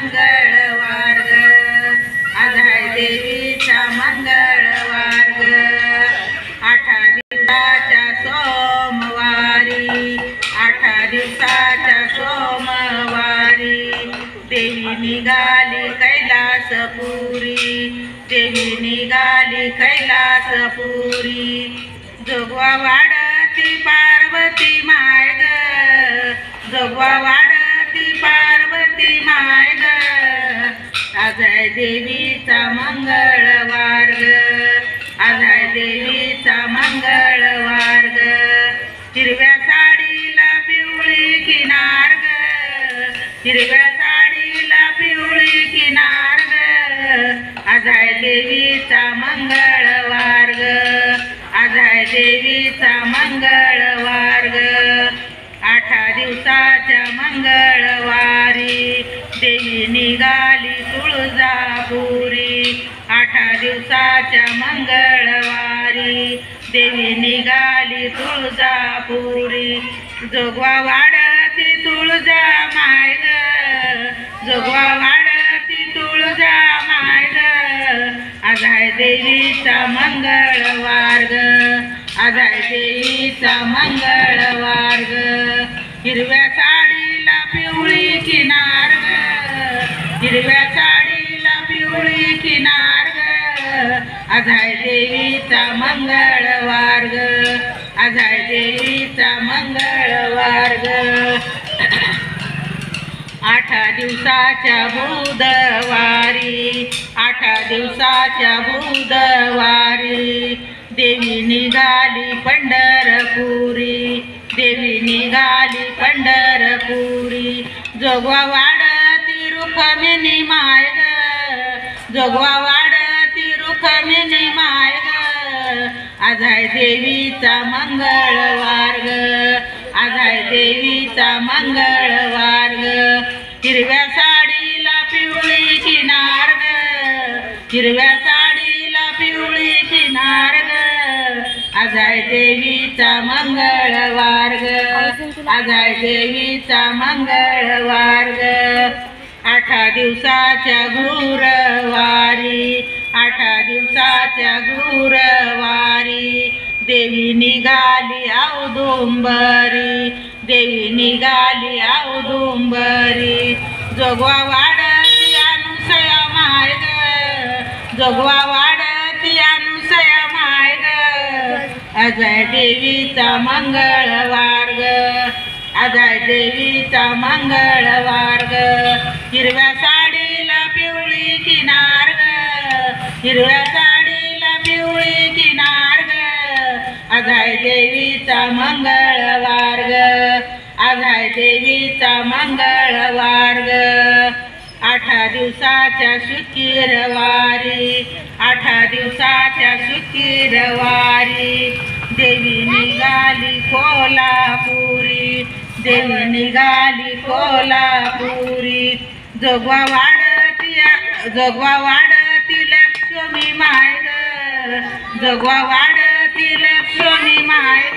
मंगळवार ग, आज आहे देवीचा मंगळवार ग. 8 दिवसाच्या सोमवारी, 8 दिवसाच्या सोमवारी देवी निघाली कैलासपुरी, देवी निघाली कैलासपुरी. जोगवा वाढती पार्वती माय ग, जोगवा वाढती पार्वती माय ग, आज आहे देवीचा मंगळवार ग, आज आहे देवीचा मंगळवार ग. हिरव्या साडीला पिवळी किनार ग, हिरव्या साडीला पिवळी किनार ग, आज आहे देवीचा मंगळवार ग, आज आहे देवीचा मंगळवार ग. 8 दिवसाच्या मंगळवारी देवी निघाली तुळजापुरी, 8 दिवसाच्या मंगळवारी देवी निघाली तुळजापुरी. जोगवा वाढती तुळजा माय ग, जोगवा वाढती तुळजा माय ग, आज आहे देवीचा मंगळवार ग, आज आहे देवीचा मंगळवार ग. हिरव्या साडीला पिवळी किनार ग, हिरव्या साडीला पिवळी किनार ग, आज आहे देवीचा मंगळवार ग, आज आहे देवीचा मंगळवार ग. 8 दिवसाच्या बुधवारी, 8 दिवसाच्या बुधवारी देवी निघाली पंढरपुरी, देवी निघाली पंढरपुरी. जोगवा वाढती रुक्मिणी माय ग, जोगवा वाढती रुक्मिणी माय ग, आज आहे देवीचा मंगळवार ग, आज आहे देवीचा मंगळवार ग. हिरव्या साडीला पिवळी किनार ग, हिरव्या साडीला पिवळी किनार ग, आज आहे देवीचा मंगळवार ग, आज आहे देवीचा मंगळवार ग. 8 दिवसाच्या गुरुवारी, 8 दिवसाच्या गुरुवारी देवी निघाली औदुंबरी, देवी निघाली औदुंबरी. जोगवा वाढती अनुसया माय ग, जोगवा वाढती अनुसया माय ग, आज आहे देवीचा मंगळवार ग, आज आहे देवीचा मंगळवार ग. हिरव्या साडीला पिवळी किनार ग, हिरव्या साडीला पिवळी किनार ग, आज आहे देवीचा मंगळवार ग, आज आहे देवीचा मंगळवार ग. 8 दिवसाच्या शुक्रवारी, 8 दिवसाच्या शुक्रवारी देवी निघाली कोल्हापुरी, देवी निघाली कोल्हापुरी. जोगवा वाढती लक्ष्मी माय ग, जोगवा वाढती लक्ष्मी माय ग,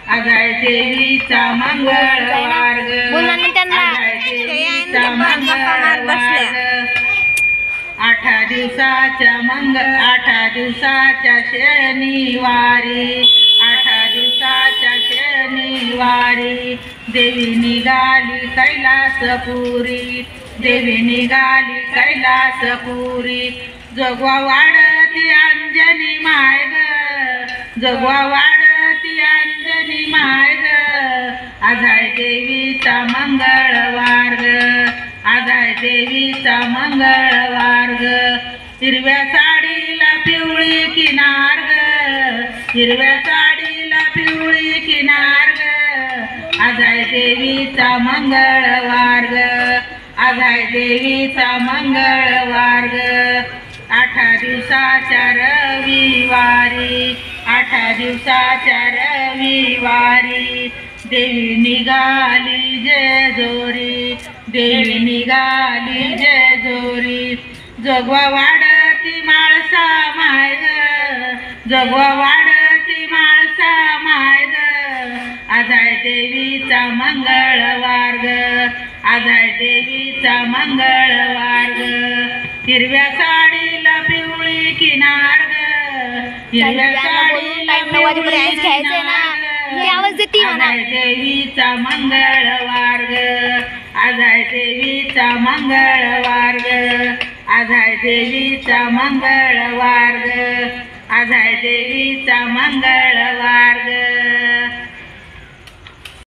आज आहे देवीचा मंगळवार ग, आज आहे देवीचा मंगळवार ग. 8 दिवसाच्या शनिवारी, 8 दिवसाच्या शनिवारी देवी निघाली कैलासपुरी, देवी निघाली कैलासपुरी. जोगवा वाढती अंजनी माय ग, जोगवा वाढती अंजनी माय ग, आज आहे देवीचा मंगळवार ग, आज आहे देवीचा मंगळवार ग. हिरव्या साडीला पिवळी किनार ग, हिरव्या साडीला पिवळी किनार ग, आज आहे देवीचा मंगळवार ग, आज आहे देवीचा मंगळवार ग. 8 दिवसाच्या रविवारी, 8 दिवसाच्या रविवारी देवी निघाली जेजुरी, देवी निघाली जेजुरी. जोगवा वाढती माळसा माय ग, जोगवा वाढती माळसा माय ग, आज आहे देवीचा मंगळवार ग, आज आहे देवीचा मंगळवार ग हिरव्या साडीला पिवळी किनार ग हिरव्या साडीला पिवळी किनार आज आहे देवीचा मंगळवार ग आज आहे देवीचा मंगळवार ग आज आहे देवीचा मंगळवार ग आज आहे देवीचा मंगळवार ग